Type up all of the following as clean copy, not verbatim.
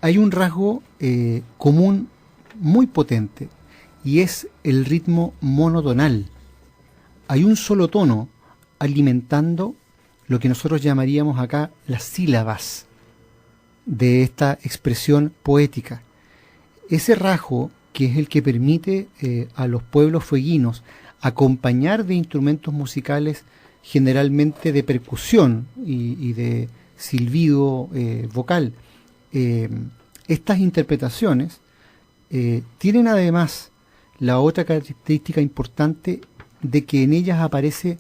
hay un rasgo común muy potente y es el ritmo monotonal. Hay un solo tono alimentando lo que nosotros llamaríamos acá las sílabas de esta expresión poética. Ese rasgo, que es el que permite a los pueblos fueguinos acompañar de instrumentos musicales generalmente de percusión y de silbido vocal, estas interpretaciones tienen además la otra característica importante de que en ellas aparece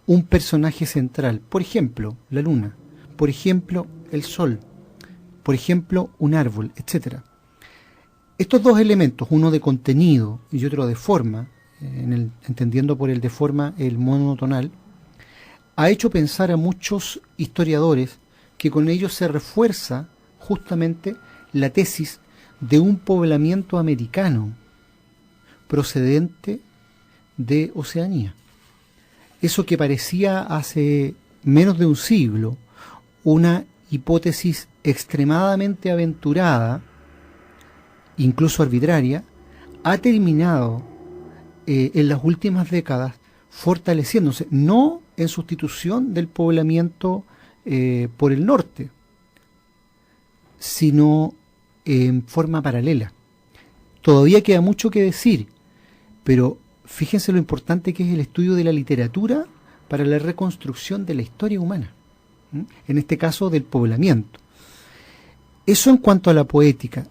un personaje central, por ejemplo, la luna, por ejemplo, el sol, por ejemplo, un árbol, etc. Estos dos elementos, uno de contenido y otro de forma, entendiendo por el de forma el monotonal, ha hecho pensar a muchos historiadores que con ello se refuerza justamente la tesis de un poblamiento americano procedente de Oceanía. Eso que parecía hace menos de un siglo una hipótesis extremadamente aventurada, incluso arbitraria, ha terminado en las últimas décadas fortaleciéndose, no en sustitución del poblamiento por el norte, sino en forma paralela. Todavía queda mucho que decir, pero fíjense lo importante que es el estudio de la literatura para la reconstrucción de la historia humana, en este caso del poblamiento. Eso en cuanto a la poética.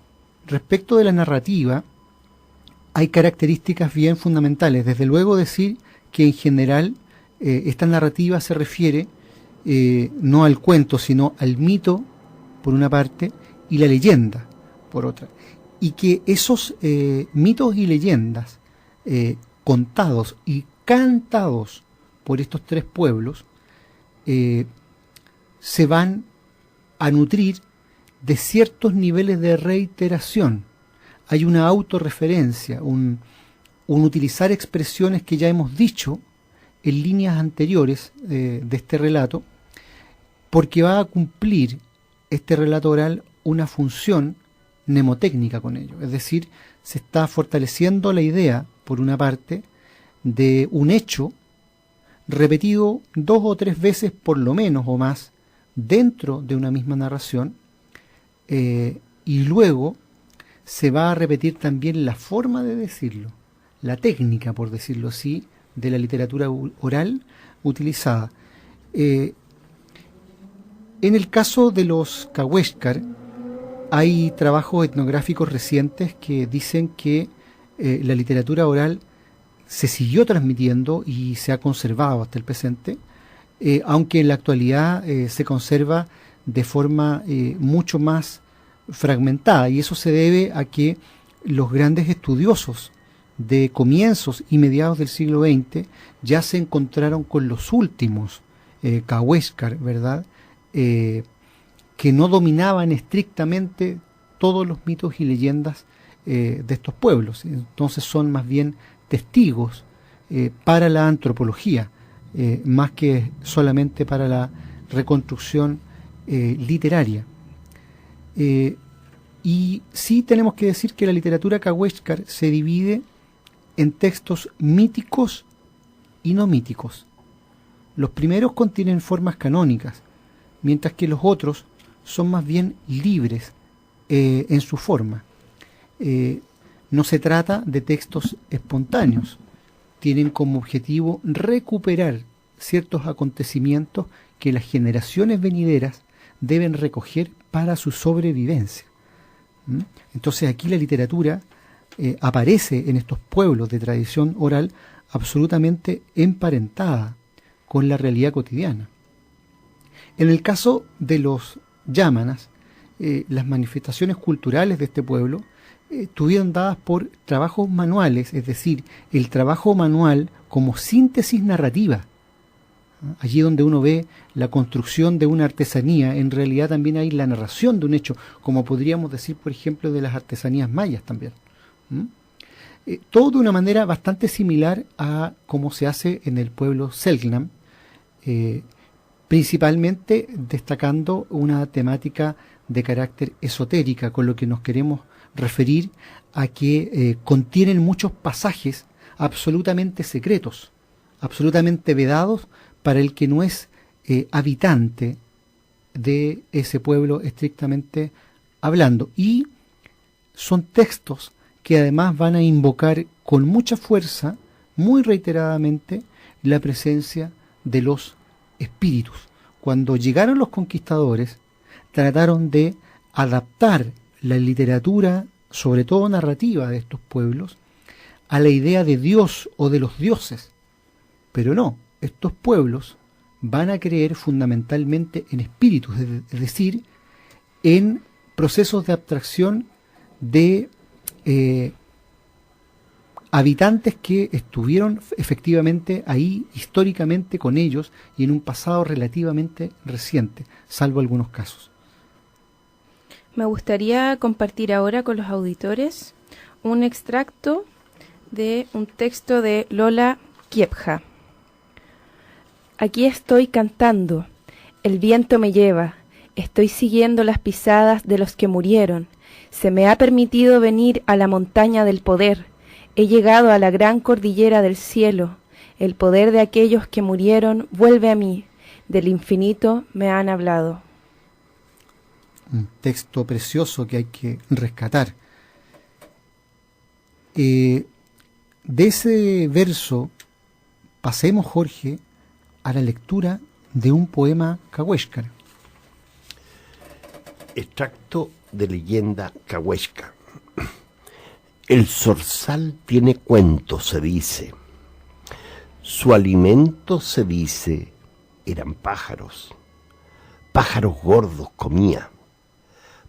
Respecto de la narrativa, hay características bien fundamentales. Desde luego decir que en general esta narrativa se refiere no al cuento, sino al mito, por una parte, y la leyenda, por otra. Y que esos mitos y leyendas contados y cantados por estos tres pueblos se van a nutrir de ciertos niveles de reiteración. Hay una autorreferencia, un utilizar expresiones que ya hemos dicho en líneas anteriores de este relato, porque va a cumplir este relato oral una función mnemotécnica con ello. Es decir, se está fortaleciendo la idea, por una parte, de un hecho repetido 2 o 3 veces por lo menos o más dentro de una misma narración, y luego se va a repetir también la forma de decirlo, la técnica, por decirlo así, de la literatura oral utilizada. En el caso de los Cahuéscar, hay trabajos etnográficos recientes que dicen que la literatura oral se siguió transmitiendo y se ha conservado hasta el presente, aunque en la actualidad se conserva de forma mucho más fragmentada, y eso se debe a que los grandes estudiosos de comienzos y mediados del siglo XX ya se encontraron con los últimos Cahuéscar, ¿verdad?, que no dominaban estrictamente todos los mitos y leyendas de estos pueblos. Entonces son más bien testigos para la antropología, más que solamente para la reconstrucción literaria. Y sí tenemos que decir que la literatura Cahuéscar se divide en textos míticos y no míticos. Los primeros contienen formas canónicas, mientras que los otros son más bien libres en su forma. No se trata de textos espontáneos, tienen como objetivo recuperar ciertos acontecimientos que las generaciones venideras deben recoger para su sobrevivencia. Entonces aquí la literatura aparece en estos pueblos de tradición oral absolutamente emparentada con la realidad cotidiana. En el caso de los yámanas, las manifestaciones culturales de este pueblo estuvieron dadas por trabajos manuales, es decir, el trabajo manual como síntesis narrativa. Allí donde uno ve la construcción de una artesanía, en realidad también hay la narración de un hecho, como podríamos decir, por ejemplo, de las artesanías mayas también. Todo de una manera bastante similar a como se hace en el pueblo Selknam, principalmente destacando una temática de carácter esotérica, con lo que nos queremos referir a que contienen muchos pasajes absolutamente secretos, absolutamente vedados para el que no es habitante de ese pueblo estrictamente hablando. Y son textos que además van a invocar con mucha fuerza, muy reiteradamente, la presencia de los espíritus. Cuando llegaron los conquistadores, trataron de adaptar la literatura, sobre todo narrativa, de estos pueblos a la idea de Dios o de los dioses. Pero no, estos pueblos van a creer fundamentalmente en espíritus, es decir, en procesos de abstracción de habitantes que estuvieron efectivamente ahí históricamente con ellos y en un pasado relativamente reciente, salvo algunos casos. Me gustaría compartir ahora con los auditores un extracto de un texto de Lola Kiepja. Aquí estoy cantando, el viento me lleva, estoy siguiendo las pisadas de los que murieron, se me ha permitido venir a la montaña del poder, he llegado a la gran cordillera del cielo, el poder de aquellos que murieron vuelve a mí, del infinito me han hablado. Un texto precioso que hay que rescatar. De ese verso pasemos, Jorge, a la lectura de un poema cahuéscar. Extracto de leyenda cahuésca. El zorzal tiene cuento, se dice. Su alimento, se dice, eran pájaros. Pájaros gordos comía.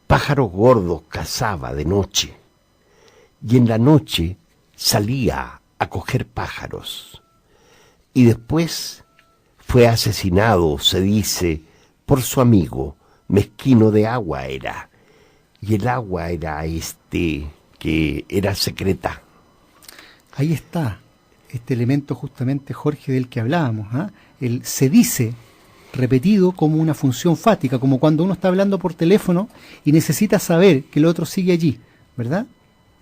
Pájaros gordos cazaba de noche. Y en la noche salía a coger pájaros. Y después fue asesinado, se dice, por su amigo, mezquino de agua era. Y el agua era que era secreta. Ahí está este elemento justamente, Jorge, del que hablábamos, ¿eh? El se dice repetido como una función fática, como cuando uno está hablando por teléfono y necesita saber que el otro sigue allí, ¿verdad?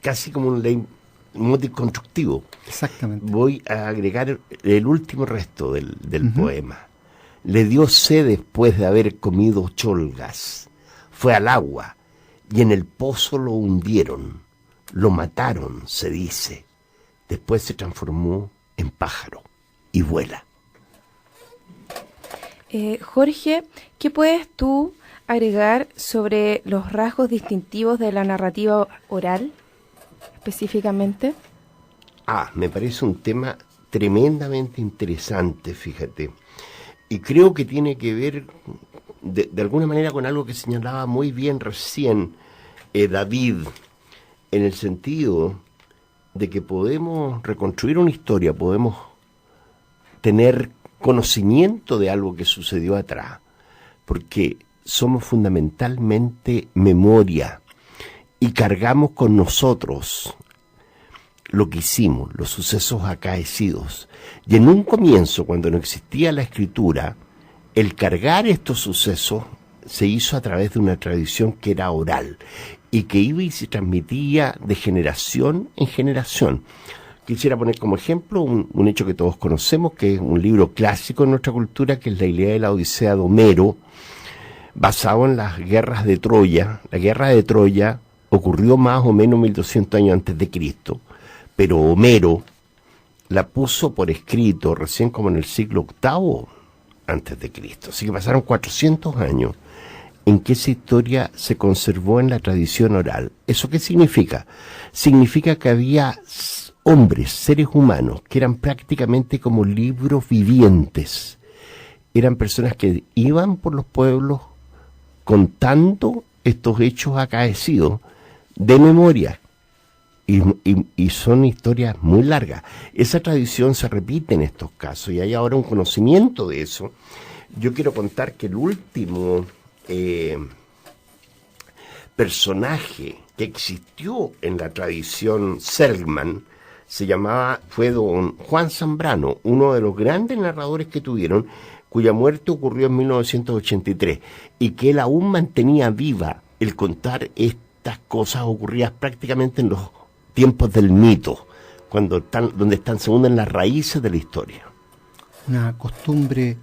Casi como un leitmotiv constructivo. Exactamente. Voy a agregar el último resto del poema. Le dio sed después de haber comido cholgas. Fue al agua y en el pozo lo hundieron. Lo mataron, se dice. Después se transformó en pájaro y vuela. Jorge, ¿qué puedes tú agregar sobre los rasgos distintivos de la narrativa oral, específicamente? Me parece un tema tremendamente interesante, fíjate. Y creo que tiene que ver, de alguna manera, con algo que señalaba muy bien recién David, en el sentido de que podemos reconstruir una historia, podemos tener conocimiento de algo que sucedió atrás, porque somos fundamentalmente memoria y cargamos con nosotros lo que hicimos, los sucesos acaecidos. Y en un comienzo, cuando no existía la escritura, el cargar estos sucesos se hizo a través de una tradición que era oral y que iba y se transmitía de generación en generación. Quisiera poner como ejemplo un hecho que todos conocemos, que es un libro clásico en nuestra cultura, que es la Ilíada y la Odisea de Homero, basado en las guerras de Troya. La guerra de Troya ocurrió más o menos 1200 años antes de Cristo, pero Homero la puso por escrito recién como en el siglo VIII antes de Cristo. Así que pasaron 400 años en que esa historia se conservó en la tradición oral. ¿Eso qué significa? Significa que había hombres, seres humanos, que eran prácticamente como libros vivientes. Eran personas que iban por los pueblos contando estos hechos acaecidos de memoria. Y son historias muy largas. Esa tradición se repite en estos casos y hay ahora un conocimiento de eso. Yo quiero contar que el último personaje que existió en la tradición Selkman fue don Juan Zambrano, uno de los grandes narradores que tuvieron, cuya muerte ocurrió en 1983 y que él aún mantenía viva el contar estas cosas ocurridas prácticamente en los tiempos del mito, donde se unen las raíces de la historia. Una costumbre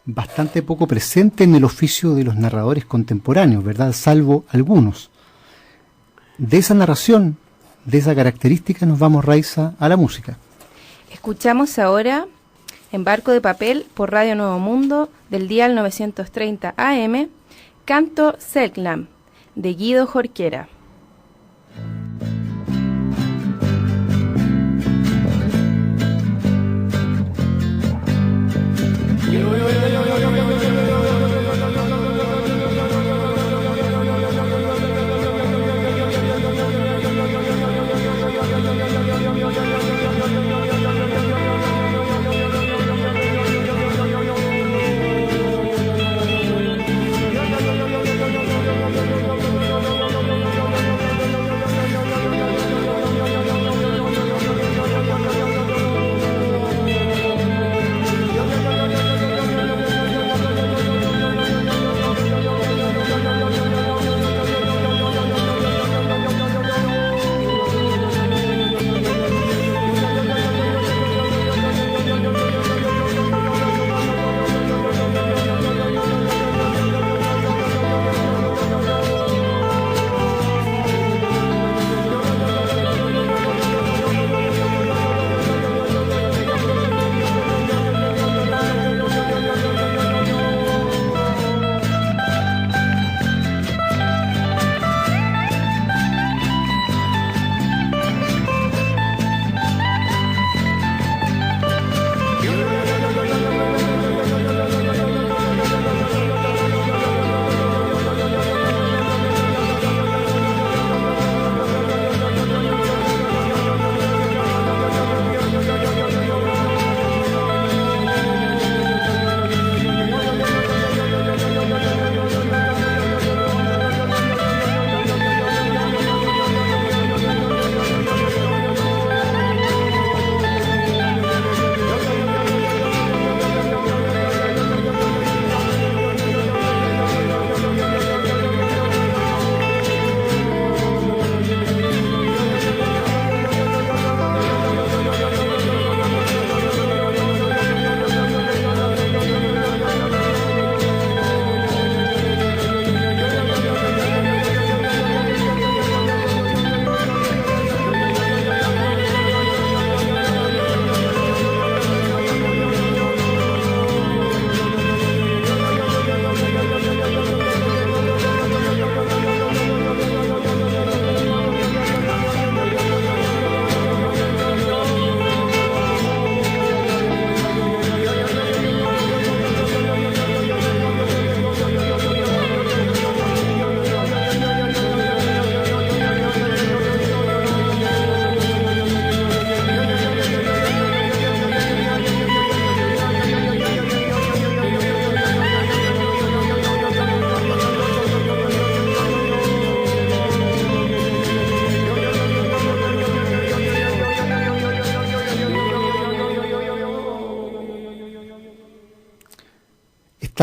bastante poco presente en el oficio de los narradores contemporáneos, ¿verdad? Salvo algunos. De esa narración, de esa característica, nos vamos, Raiza, a la música. Escuchamos ahora en Barco de Papel por Radio Nuevo Mundo del dial 930 AM, Canto Selknam, de Guido Jorquera.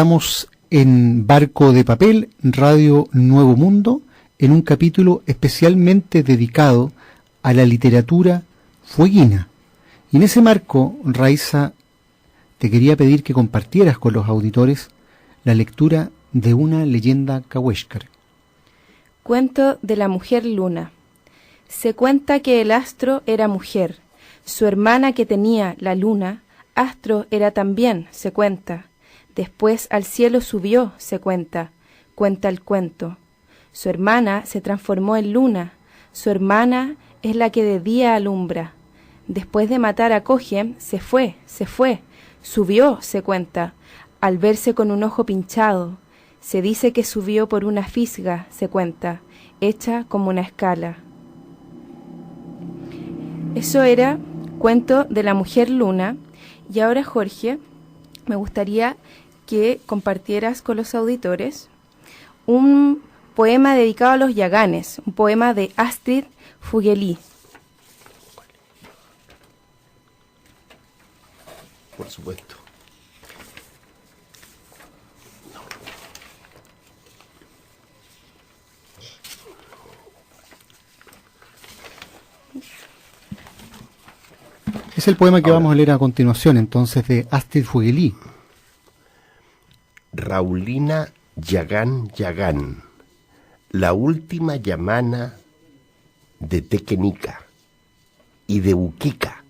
Estamos en Barco de Papel, Radio Nuevo Mundo, en un capítulo especialmente dedicado a la literatura fueguina. Y en ese marco, Raiza, te quería pedir que compartieras con los auditores la lectura de una leyenda cahuéscar. Cuento de la mujer luna. Se cuenta que el astro era mujer, su hermana que tenía la luna, astro era también, se cuenta. Después al cielo subió, se cuenta, cuenta el cuento. Su hermana se transformó en luna, su hermana es la que de día alumbra. Después de matar a Cogem, se fue, subió, se cuenta, al verse con un ojo pinchado. Se dice que subió por una fisga, se cuenta, hecha como una escala. Eso era Cuento de la mujer luna. Y ahora, Jorge, me gustaría que compartieras con los auditores un poema dedicado a los yaganes, un poema de Astrid Fugeli. Por supuesto. Es el poema que Ahora, vamos a leer a continuación, entonces, de Astrid Fugelí. Raulina Yagán Yagán, la última yamana de Tequenica y de Uquica,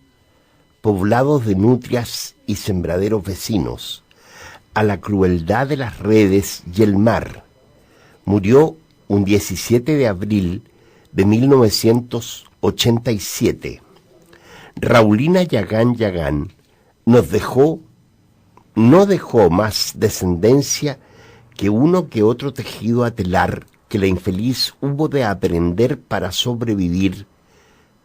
poblados de nutrias y sembraderos vecinos, a la crueldad de las redes y el mar. Murió un 17 de abril de 1987. Raulina Yagán Yagán no dejó más descendencia que uno que otro tejido a telar que la infeliz hubo de aprender para sobrevivir,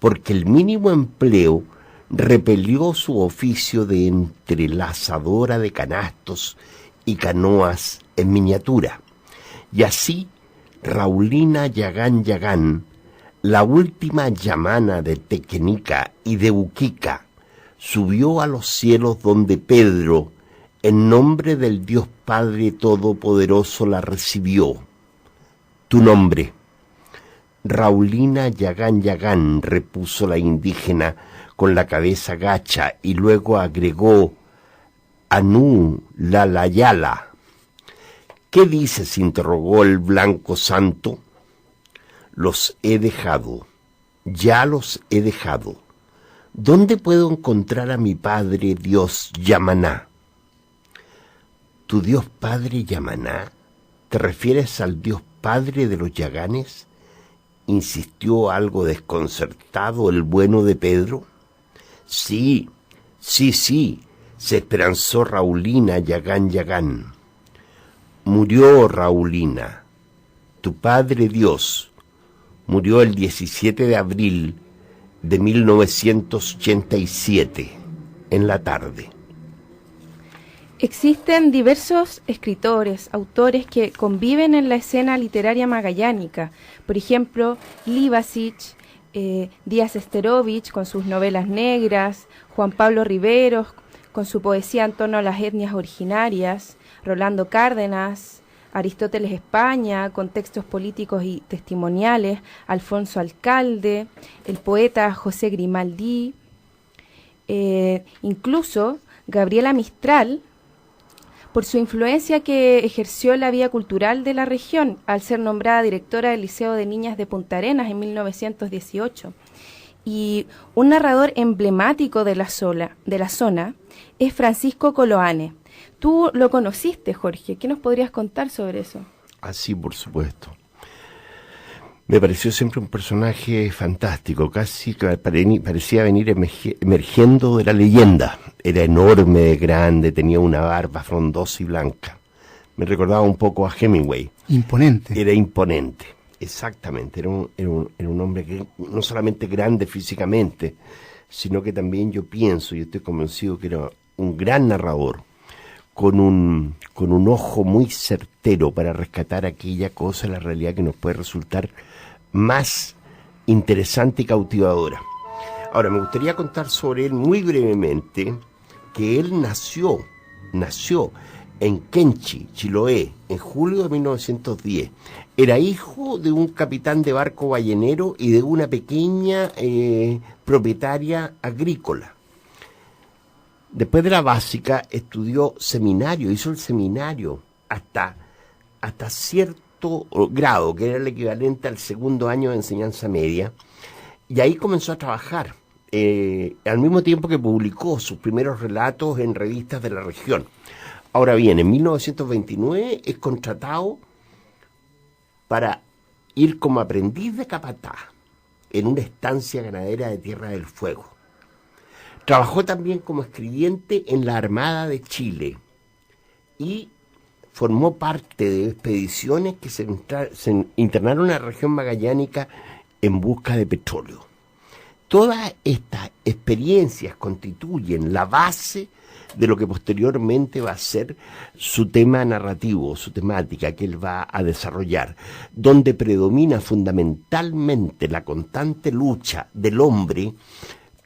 porque el mínimo empleo repelió su oficio de entrelazadora de canastos y canoas en miniatura. Y así, Raulina Yagán Yagán, la última yamana de Tequenica y de Uquica, subió a los cielos donde Pedro, en nombre del Dios Padre Todopoderoso, la recibió. Tu nombre. Raulina Yagán Yagán, repuso la indígena con la cabeza gacha, y luego agregó, Anú Lalayala. ¿Qué dices?, interrogó el blanco santo. Los he dejado, ya los he dejado. ¿Dónde puedo encontrar a mi padre Dios Yamaná? ¿Tu Dios Padre Yamaná? ¿Te refieres al Dios Padre de los Yaganes? Insistió algo desconcertado el bueno de Pedro. Sí, se esperanzó Raulina Yagán Yagán. Murió Raulina, tu Padre Dios. Murió el 17 de abril de 1987, en la tarde. Existen diversos escritores, autores que conviven en la escena literaria magallánica. Por ejemplo, Libašić, Díaz Esterovich con sus novelas negras, Juan Pablo Riveros con su poesía en torno a las etnias originarias, Rolando Cárdenas, Aristóteles España, con textos políticos y testimoniales, Alfonso Alcalde, el poeta José Grimaldi, incluso Gabriela Mistral, por su influencia que ejerció en la vida cultural de la región, al ser nombrada directora del Liceo de Niñas de Punta Arenas en 1918. Y un narrador emblemático de la zona es Francisco Coloane. Tú lo conociste, Jorge. ¿Qué nos podrías contar sobre eso? Así, por supuesto. Me pareció siempre un personaje fantástico, casi que parecía venir emergiendo de la leyenda. Era enorme, grande, tenía una barba frondosa y blanca. Me recordaba un poco a Hemingway. Imponente. Era imponente, exactamente. Era un hombre que no solamente grande físicamente, sino que también yo estoy convencido que era un gran narrador, con un ojo muy certero para rescatar aquella cosa, la realidad que nos puede resultar más interesante y cautivadora. Ahora, me gustaría contar sobre él muy brevemente, que él nació en Kenchi, Chiloé, en julio de 1910. Era hijo de un capitán de barco ballenero y de una pequeña propietaria agrícola. Después de la básica estudió seminario, hizo el seminario hasta cierto grado, que era el equivalente al segundo año de enseñanza media, y ahí comenzó a trabajar, al mismo tiempo que publicó sus primeros relatos en revistas de la región. Ahora bien, en 1929 es contratado para ir como aprendiz de capataz en una estancia ganadera de Tierra del Fuego. Trabajó también como escribiente en la Armada de Chile y formó parte de expediciones que se internaron en la región magallánica en busca de petróleo. Todas estas experiencias constituyen la base de lo que posteriormente va a ser su tema narrativo, su temática que él va a desarrollar, donde predomina fundamentalmente la constante lucha del hombre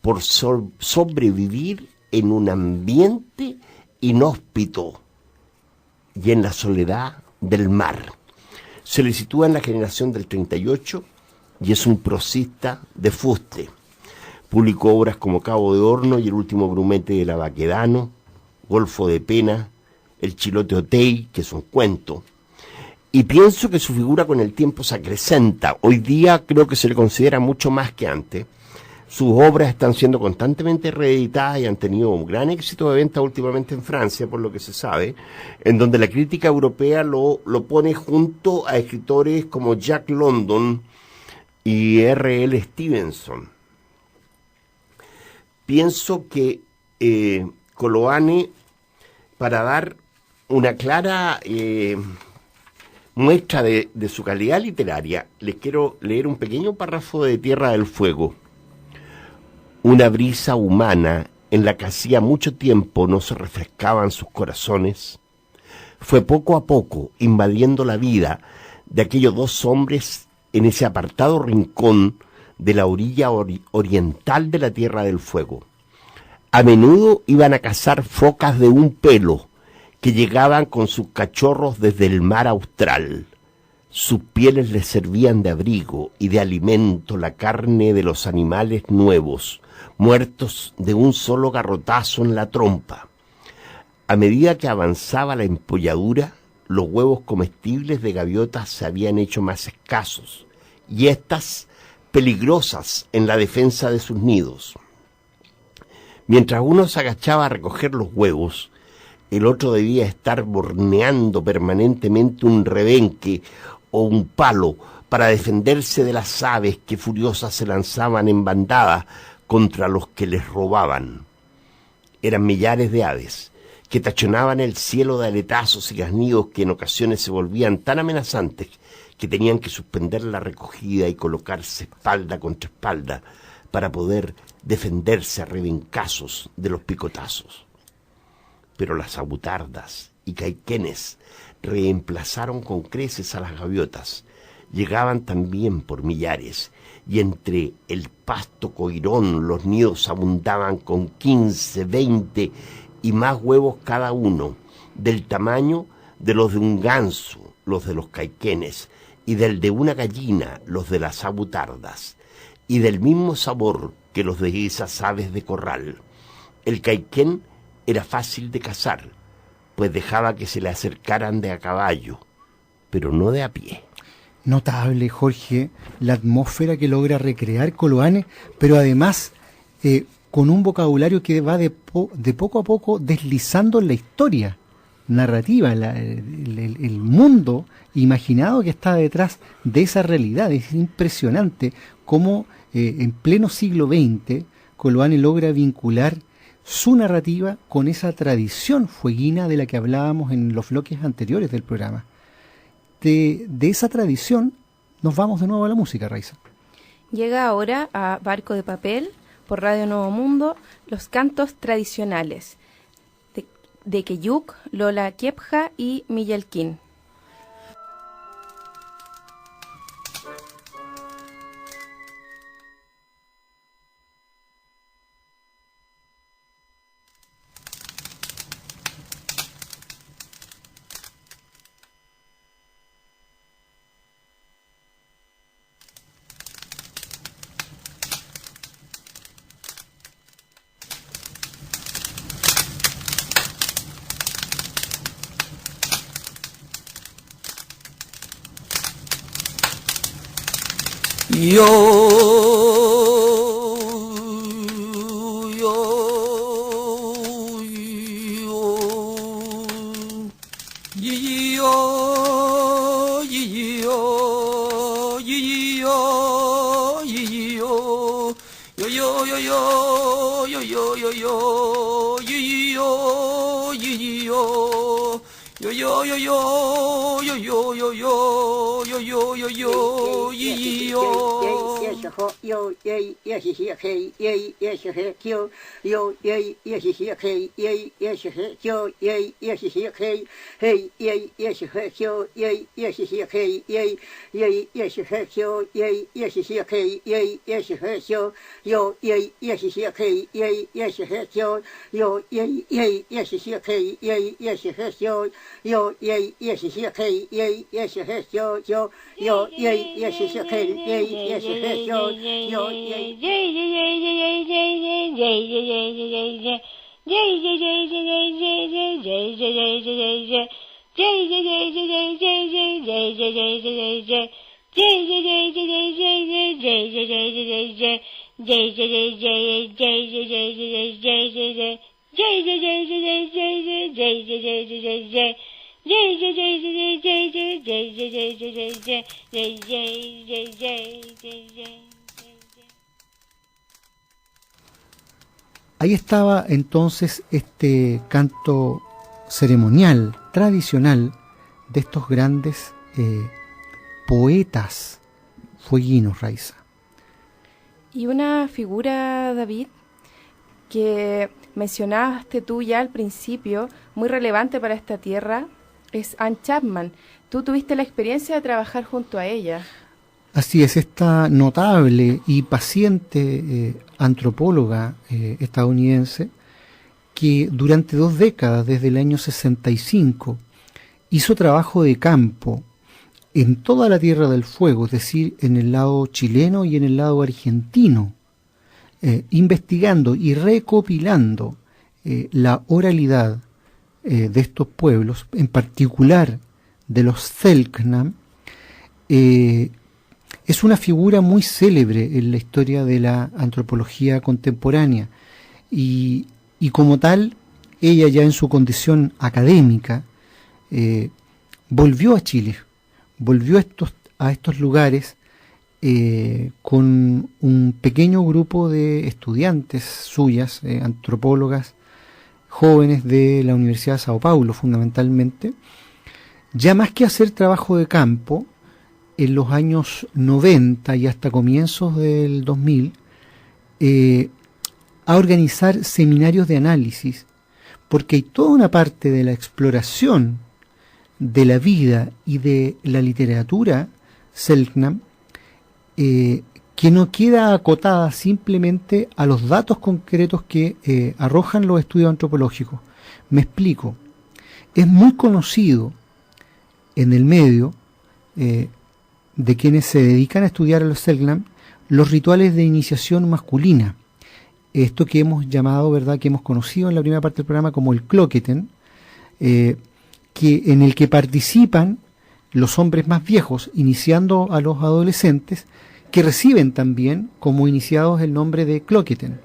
por sobrevivir en un ambiente inhóspito y en la soledad del mar. Se le sitúa en la generación del 38 y es un prosista de fuste. Publicó obras como Cabo de Horno y El último grumete de la Baquedano, Golfo de Pena, El chilote Otey, que es un cuento. Y pienso que su figura con el tiempo se acrecenta. Hoy día creo que se le considera mucho más que antes. Sus obras están siendo constantemente reeditadas y han tenido un gran éxito de venta últimamente en Francia, por lo que se sabe, en donde la crítica europea lo pone junto a escritores como Jack London y R.L. Stevenson. Pienso que Coloane, para dar una clara muestra de su calidad literaria, les quiero leer un pequeño párrafo de Tierra del Fuego. Una brisa humana en la que hacía mucho tiempo no se refrescaban sus corazones, fue poco a poco invadiendo la vida de aquellos dos hombres en ese apartado rincón de la orilla oriental de la Tierra del Fuego. A menudo iban a cazar focas de un pelo que llegaban con sus cachorros desde el mar austral. Sus pieles les servían de abrigo y de alimento la carne de los animales nuevos, muertos de un solo garrotazo en la trompa. A medida que avanzaba la empolladura, los huevos comestibles de gaviotas se habían hecho más escasos, y éstas peligrosas en la defensa de sus nidos. Mientras uno se agachaba a recoger los huevos, el otro debía estar borneando permanentemente un rebenque o un palo para defenderse de las aves que furiosas se lanzaban en bandada contra los que les robaban. Eran millares de aves que tachonaban el cielo de aletazos y graznidos que en ocasiones se volvían tan amenazantes que tenían que suspender la recogida y colocarse espalda contra espalda para poder defenderse a rebencazos de los picotazos. Pero las abutardas y caiquenes reemplazaron con creces a las gaviotas. Llegaban también por millares, y entre el pasto coirón los nidos abundaban con 15, 20 y más huevos cada uno, del tamaño de los de un ganso, los de los caiquenes, y del de una gallina, los de las abutardas, y del mismo sabor que los de esas aves de corral. El caiquén era fácil de cazar, pues dejaba que se le acercaran de a caballo, pero no de a pie. Notable, Jorge, la atmósfera que logra recrear Coloane, pero además con un vocabulario que va de poco a poco deslizando en la historia narrativa, el mundo imaginado que está detrás de esa realidad. Es impresionante cómo en pleno siglo XX Coloane logra vincular su narrativa con esa tradición fueguina de la que hablábamos en los bloques anteriores del programa. De esa tradición nos vamos de nuevo a la música, Raiza. Llega ahora a Barco de Papel, por Radio Nuevo Mundo, los cantos tradicionales de Keyuk, Lola Kiepja y Millelquín. Ahí estaba entonces este canto ceremonial, tradicional, de estos grandes poetas fueguinos, Raiza. Y una figura, David, que mencionaste tú ya al principio, muy relevante para esta tierra, es Anne Chapman. Tú tuviste la experiencia de trabajar junto a ella. Así es, esta notable y paciente antropóloga estadounidense, que durante 2 décadas, desde el año 65, hizo trabajo de campo en toda la Tierra del Fuego, es decir, en el lado chileno y en el lado argentino, investigando y recopilando la oralidad de estos pueblos, en particular de los Selknam. Es una figura muy célebre en la historia de la antropología contemporánea y como tal, ella ya en su condición académica volvió a Chile, volvió a estos lugares con un pequeño grupo de estudiantes suyas, antropólogas, jóvenes de la Universidad de Sao Paulo fundamentalmente, ya más que hacer trabajo de campo, en los años 90 y hasta comienzos del 2000, a organizar seminarios de análisis, porque hay toda una parte de la exploración de la vida y de la literatura Selknam que no queda acotada simplemente a los datos concretos que arrojan los estudios antropológicos. Me explico. Es muy conocido en el medio de quienes se dedican a estudiar a los Selknam los rituales de iniciación masculina. Esto que hemos llamado, ¿verdad?, que hemos conocido en la primera parte del programa como el Cloqueten, en el que participan los hombres más viejos, iniciando a los adolescentes, que reciben también como iniciados el nombre de Cloqueten.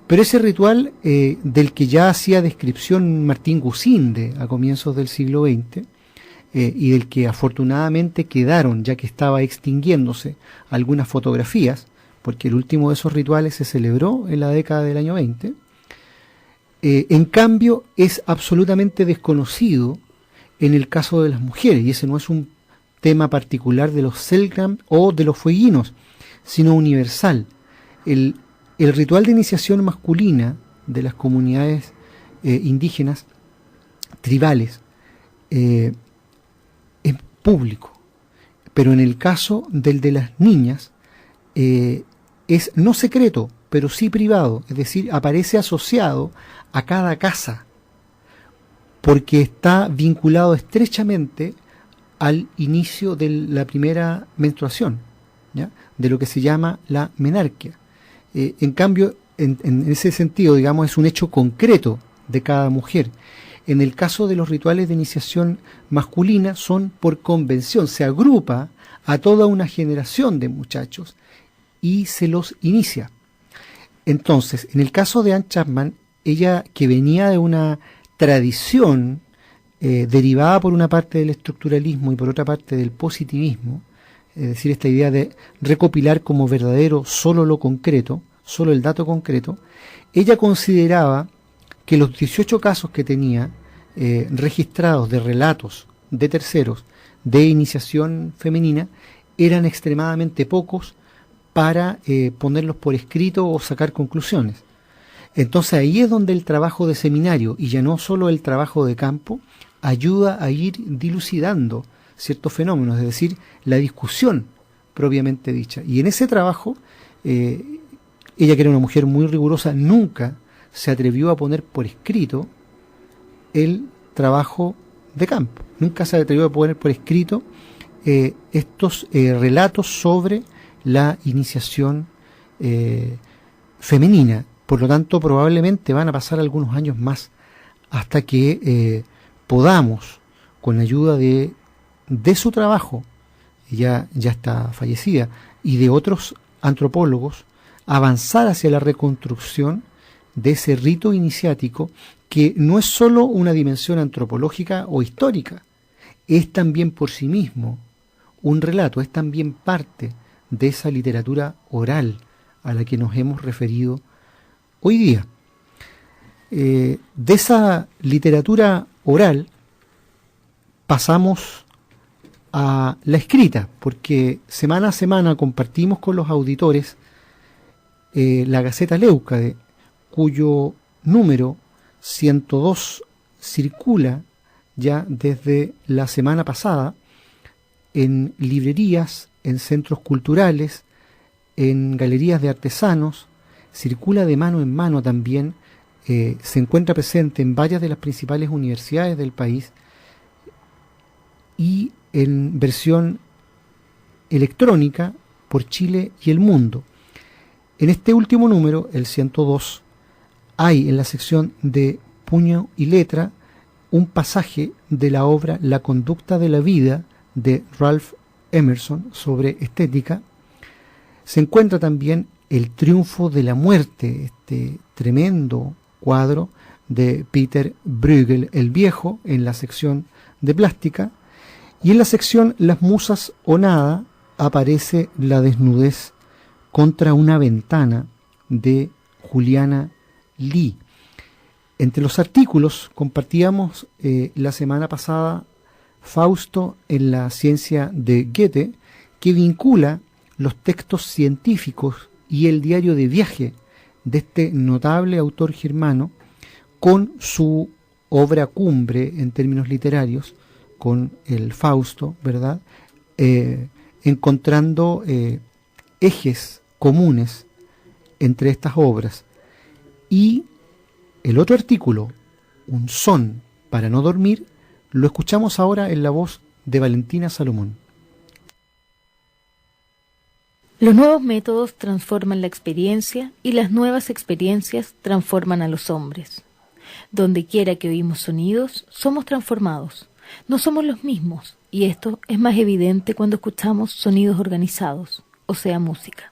Pero ese ritual del que ya hacía descripción Martín Gusinde a comienzos del siglo XX, y del que afortunadamente quedaron, ya que estaba extinguiéndose, algunas fotografías, porque el último de esos rituales se celebró en la década del año 20, en cambio es absolutamente desconocido en el caso de las mujeres, y ese no es un tema particular de los Selknam o de los fueguinos, sino universal. El ritual de iniciación masculina de las comunidades indígenas tribales es público, pero en el caso del de las niñas es no secreto, pero sí privado, es decir, aparece asociado a cada casa, porque está vinculado estrechamente al inicio de la primera menstruación, ¿ya?, de lo que se llama la menarquia. En cambio, en ese sentido, digamos, es un hecho concreto de cada mujer. En el caso de los rituales de iniciación masculina son por convención, se agrupa a toda una generación de muchachos y se los inicia. Entonces, en el caso de Anne Chapman, ella, que venía de una tradición derivada por una parte del estructuralismo y por otra parte del positivismo, es decir, esta idea de recopilar como verdadero solo lo concreto, solo el dato concreto, ella consideraba que los 18 casos que tenía registrados de relatos de terceros de iniciación femenina eran extremadamente pocos para ponerlos por escrito o sacar conclusiones. Entonces ahí es donde el trabajo de seminario, y ya no solo el trabajo de campo, ayuda a ir dilucidando ciertos fenómenos, es decir, la discusión propiamente dicha. Y en ese trabajo, ella, que era una mujer muy rigurosa, nunca se atrevió a poner por escrito el trabajo de campo, nunca se atrevió a poner por escrito estos relatos sobre la iniciación femenina. Por lo tanto, probablemente van a pasar algunos años más hasta que podamos, con la ayuda de su trabajo, ya está fallecida, y de otros antropólogos, avanzar hacia la reconstrucción de ese rito iniciático, que no es sólo una dimensión antropológica o histórica, es también por sí mismo un relato, es también parte de esa literatura oral a la que nos hemos referido hoy día. De esa literatura oral pasamos a la escrita, porque semana a semana compartimos con los auditores la Gaceta Leucade, cuyo número 102 circula ya desde la semana pasada en librerías, en centros culturales, en galerías de artesanos, circula de mano en mano también, se encuentra presente en varias de las principales universidades del país y en versión electrónica por Chile y el mundo. En este último número, el 102, hay en la sección de puño y letra un pasaje de la obra La conducta de la vida de Ralph Emerson sobre estética. Se encuentra también El triunfo de la muerte, este tremendo cuadro de Peter Bruegel el Viejo, en la sección de plástica, y en la sección Las musas o nada aparece La desnudez contra una ventana de Juliana Lee. Entre los artículos compartíamos la semana pasada Fausto en la ciencia de Goethe, que vincula los textos científicos y el diario de viaje de este notable autor germano con su obra cumbre en términos literarios, con el Fausto, ¿verdad? Encontrando ejes comunes entre estas obras. Y el otro artículo, Un son para no dormir, lo escuchamos ahora en la voz de Valentina Salomón. Los nuevos métodos transforman la experiencia y las nuevas experiencias transforman a los hombres. Donde quiera que oímos sonidos, somos transformados. No somos los mismos, y esto es más evidente cuando escuchamos sonidos organizados, o sea, música.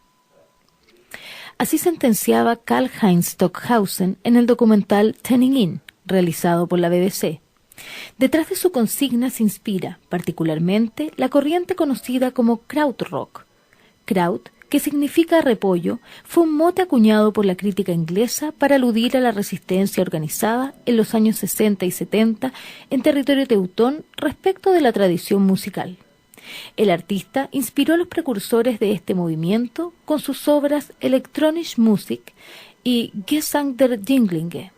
Así sentenciaba Karl-Heinz Stockhausen en el documental Tuning In, realizado por la BBC. Detrás de su consigna se inspira, particularmente, la corriente conocida como Krautrock. Kraut, que significa repollo, fue un mote acuñado por la crítica inglesa para aludir a la resistencia organizada en los años 60 y 70 en territorio teutón respecto de la tradición musical. El artista inspiró a los precursores de este movimiento con sus obras Elektronische Musik y Gesang der Jünglinge.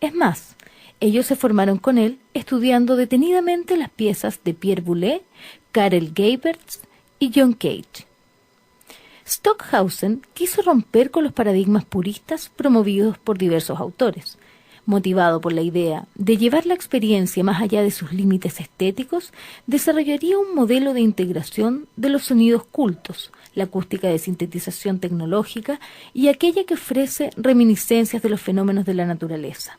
Es más, ellos se formaron con él estudiando detenidamente las piezas de Pierre Boulez, Karel Geiberts y John Cage. Stockhausen quiso romper con los paradigmas puristas promovidos por diversos autores. Motivado por la idea de llevar la experiencia más allá de sus límites estéticos, desarrollaría un modelo de integración de los sonidos cultos, la acústica de sintetización tecnológica y aquella que ofrece reminiscencias de los fenómenos de la naturaleza.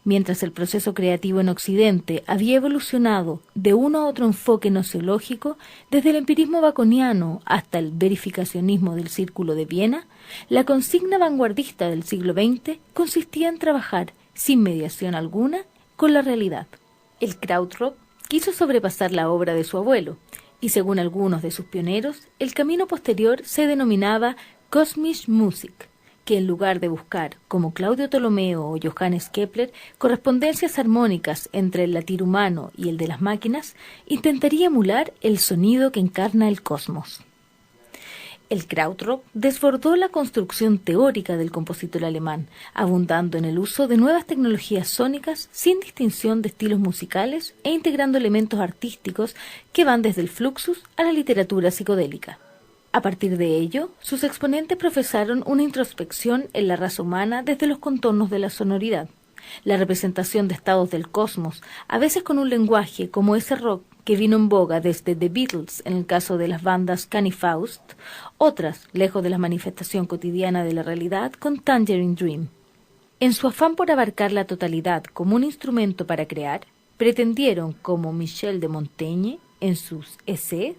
Mientras el proceso creativo en Occidente había evolucionado de uno a otro enfoque nociológico, desde el empirismo baconiano hasta el verificacionismo del Círculo de Viena, la consigna vanguardista del siglo XX consistía en trabajar, sin mediación alguna, con la realidad. El Krautrock quiso sobrepasar la obra de su abuelo, y según algunos de sus pioneros, el camino posterior se denominaba Kosmische Musik, que en lugar de buscar, como Claudio Ptolomeo o Johannes Kepler, correspondencias armónicas entre el latir humano y el de las máquinas, intentaría emular el sonido que encarna el cosmos. El Krautrock desbordó la construcción teórica del compositor alemán, abundando en el uso de nuevas tecnologías sónicas sin distinción de estilos musicales e integrando elementos artísticos que van desde el fluxus a la literatura psicodélica. A partir de ello, sus exponentes profesaron una introspección en la raza humana desde los contornos de la sonoridad. La representación de estados del cosmos, a veces con un lenguaje como ese rock que vino en boga desde The Beatles en el caso de las bandas Can y Faust, otras, lejos de la manifestación cotidiana de la realidad, con Tangerine Dream. En su afán por abarcar la totalidad como un instrumento para crear, pretendieron, como Michel de Montaigne en sus Essays,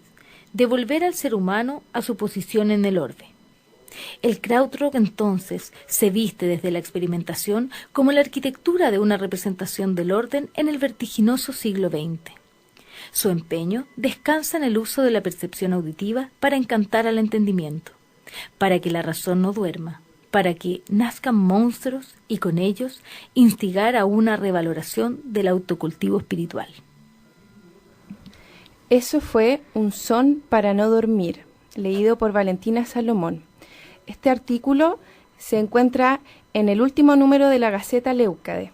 devolver al ser humano a su posición en el orbe. El krautrock entonces se viste desde la experimentación como la arquitectura de una representación del orden en el vertiginoso siglo XX. Su empeño descansa en el uso de la percepción auditiva para encantar al entendimiento, para que la razón no duerma, para que nazcan monstruos y con ellos instigar a una revaloración del autocultivo espiritual. Eso fue Un son para no dormir, leído por Valentina Salomón. Este artículo se encuentra en el último número de la Gaceta Leucade.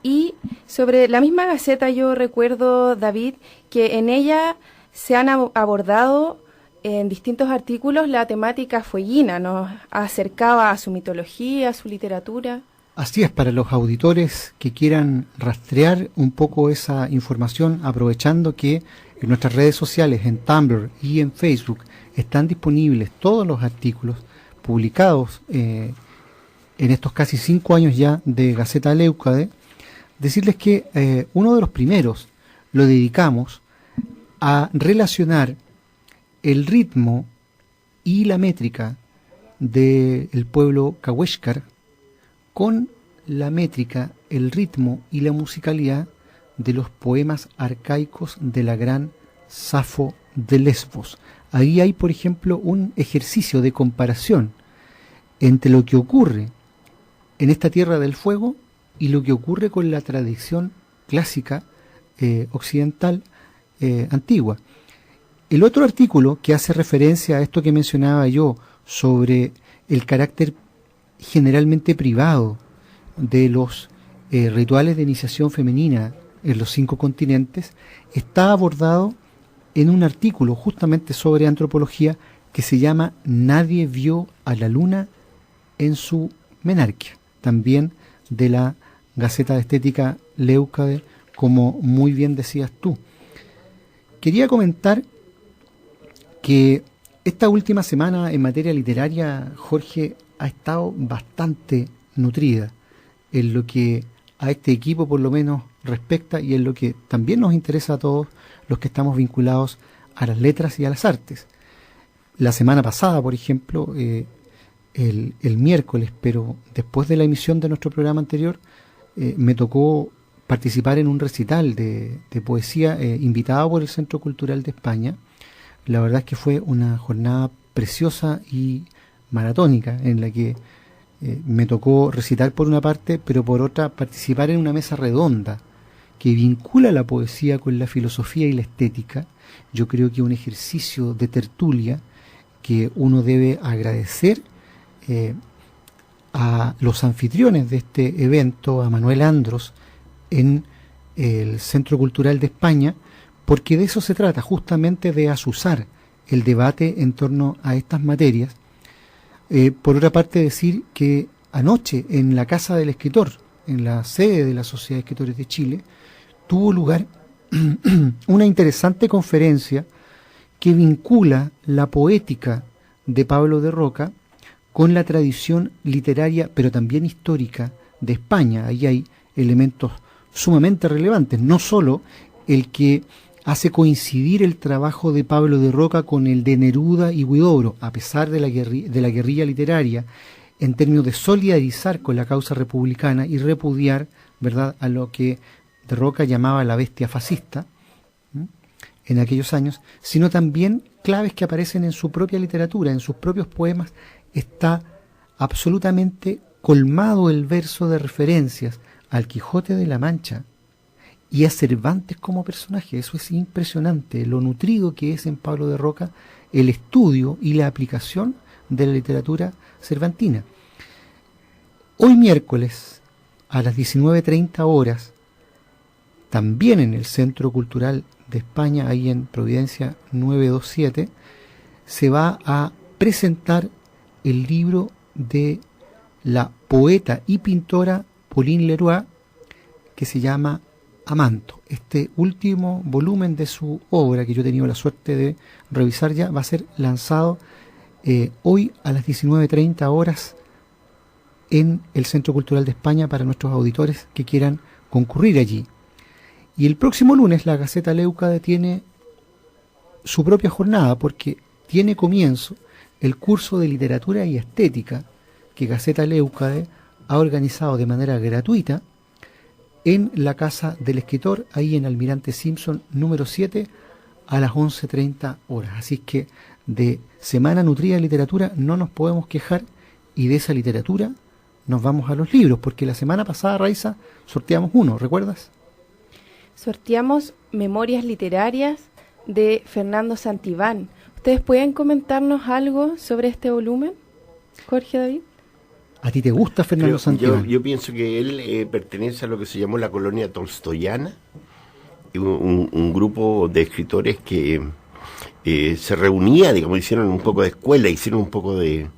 Y sobre la misma Gaceta yo recuerdo, David, que en ella se han abordado en distintos artículos la temática fueguina, nos acercaba a su mitología, a su literatura. Así es, para los auditores que quieran rastrear un poco esa información, aprovechando que en nuestras redes sociales, en Tumblr y en Facebook, están disponibles todos los artículos publicados en estos casi 5 años ya de Gaceta Leucade, decirles que uno de los primeros lo dedicamos a relacionar el ritmo y la métrica del pueblo cahuéscar con la métrica, el ritmo y la musicalidad de los poemas arcaicos de la gran Safo de Lesbos. Ahí hay, por ejemplo, un ejercicio de comparación entre lo que ocurre en esta Tierra del Fuego y lo que ocurre con la tradición clásica occidental antigua. El otro artículo que hace referencia a esto que mencionaba yo sobre el carácter generalmente privado de los rituales de iniciación femenina en los 5 continentes está abordado en un artículo justamente sobre antropología que se llama Nadie vio a la luna en su menarquia, también de la Gaceta de Estética Leucade, como muy bien decías tú. Quería comentar que esta última semana en materia literaria, Jorge, ha estado bastante nutrida en lo que a este equipo por lo menos respecta y en lo que también nos interesa a todos los que estamos vinculados a las letras y a las artes. La semana pasada, por ejemplo, el miércoles, pero después de la emisión de nuestro programa anterior, me tocó participar en un recital de poesía invitado por el Centro Cultural de España. La verdad es que fue una jornada preciosa y maratónica en la que me tocó recitar por una parte, pero por otra participar en una mesa redonda que vincula la poesía con la filosofía y la estética. Yo creo que un ejercicio de tertulia que uno debe agradecer a los anfitriones de este evento, a Manuel Andros, en el Centro Cultural de España, porque de eso se trata, justamente de azuzar el debate en torno a estas materias. Por otra parte, decir que anoche en la Casa del Escritor, en la sede de la Sociedad de Escritores de Chile, tuvo lugar una interesante conferencia que vincula la poética de Pablo de Roca con la tradición literaria, pero también histórica de España. Ahí hay elementos sumamente relevantes, no solo el que hace coincidir el trabajo de Pablo de Roca con el de Neruda y Huidobro, a pesar de la guerrilla literaria, en términos de solidarizar con la causa republicana y repudiar, ¿verdad?, a lo que de Roca llamaba la bestia fascista en aquellos años, sino también claves que aparecen en su propia literatura, en sus propios poemas. Está absolutamente colmado el verso de referencias al Quijote de la Mancha y a Cervantes como personaje. Eso es impresionante, lo nutrido que es en Pablo de Roca el estudio y la aplicación de la literatura cervantina. Hoy miércoles, a las 19:30 horas, también en el Centro Cultural de España, ahí en Providencia 927, se va a presentar el libro de la poeta y pintora Pauline Leroy, que se llama Amanto. Este último volumen de su obra, que yo he tenido la suerte de revisar ya, va a ser lanzado hoy a las 19:30 horas en el Centro Cultural de España para nuestros auditores que quieran concurrir allí. Y el próximo lunes la Gaceta Leucade tiene su propia jornada, porque tiene comienzo el curso de literatura y estética que Gaceta Leucade ha organizado de manera gratuita en la Casa del Escritor, ahí en Almirante Simpson número 7 a las 11:30 horas. Así que de semana nutrida de literatura no nos podemos quejar, y de esa literatura nos vamos a los libros, porque la semana pasada, Raiza, sorteamos uno, ¿recuerdas? Sorteamos Memorias Literarias de Fernando Santibán. ¿Ustedes pueden comentarnos algo sobre este volumen, Jorge, David? ¿A ti te gusta Fernando Santibán? Yo pienso que él pertenece a lo que se llamó la colonia tolstoyana, un grupo de escritores que se reunía, digamos, hicieron un poco de escuela, hicieron un poco de...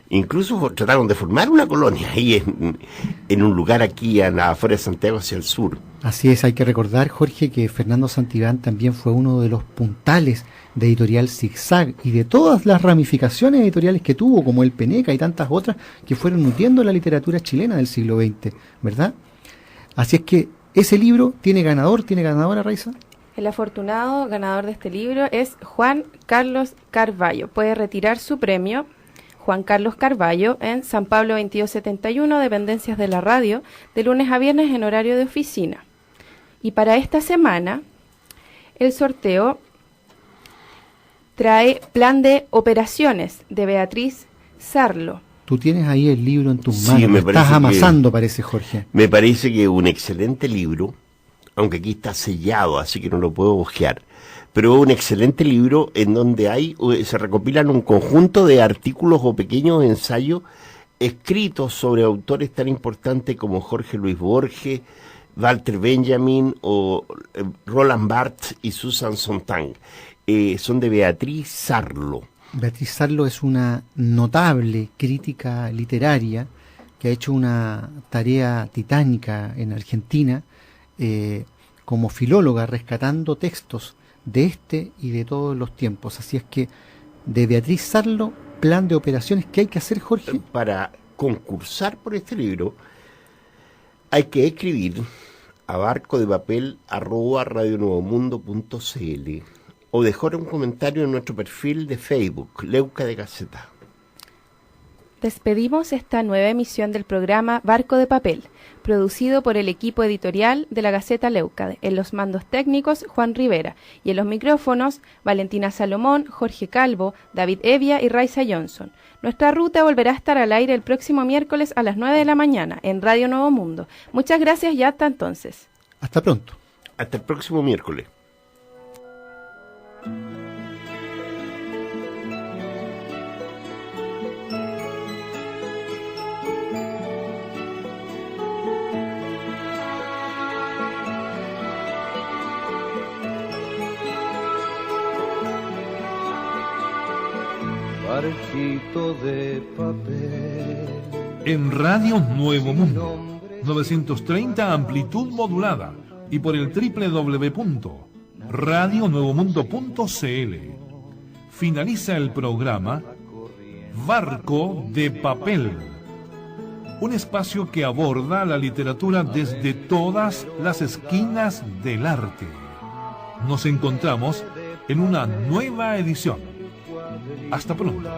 Incluso trataron de formar una colonia ahí en un lugar aquí afuera de Santiago, hacia el sur. Así es, hay que recordar, Jorge, que Fernando Santibán también fue uno de los puntales de Editorial Zigzag y de todas las ramificaciones editoriales que tuvo, como El Peneca y tantas otras que fueron nutriendo la literatura chilena del siglo XX, ¿verdad? Así es que ese libro tiene ganadora, Raiza. El afortunado ganador de este libro es Juan Carlos Carballo. Puede retirar su premio, Juan Carlos Carballo, en San Pablo 2271, dependencias de la radio, de lunes a viernes en horario de oficina. Y para esta semana, el sorteo trae Plan de Operaciones de Beatriz Sarlo. Tú tienes ahí el libro en tus Sí, manos, me lo parece estás que- amasando, parece, Jorge. Me parece que un excelente libro, aunque aquí está sellado, así que no lo puedo hojear, pero un excelente libro en donde se recopilan un conjunto de artículos o pequeños ensayos escritos sobre autores tan importantes como Jorge Luis Borges, Walter Benjamin o Roland Barthes y Susan Sontag. Son de Beatriz Sarlo. Beatriz Sarlo es una notable crítica literaria que ha hecho una tarea titánica en Argentina como filóloga, rescatando textos de este y de todos los tiempos. Así es que de Beatriz Sarlo, Plan de Operaciones, ¿qué hay que hacer, Jorge? Para concursar por este libro hay que escribir a barcodepapel@radionuevomundo.cl o dejar un comentario en nuestro perfil de Facebook, Leucade Gaceta. Despedimos esta nueva emisión del programa Barco de Papel, producido por el equipo editorial de la Gaceta Leucade. En los mandos técnicos, Juan Rivera, y en los micrófonos, Valentina Salomón, Jorge Calvo, David Evia y Raiza Johnson. Nuestra ruta volverá a estar al aire el próximo miércoles a las 9 de la mañana en Radio Nuevo Mundo. Muchas gracias y hasta entonces. Hasta pronto. Hasta el próximo miércoles. Barquito de papel. En Radio Nuevo Mundo, 930 amplitud modulada y por el www.radionuevomundo.cl. Finaliza el programa Barco de Papel, un espacio que aborda la literatura desde todas las esquinas del arte. Nos encontramos en una nueva edición. Hasta pronto.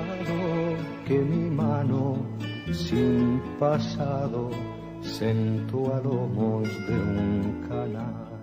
Que mi mano sin pasado sentó a lomos de un canal.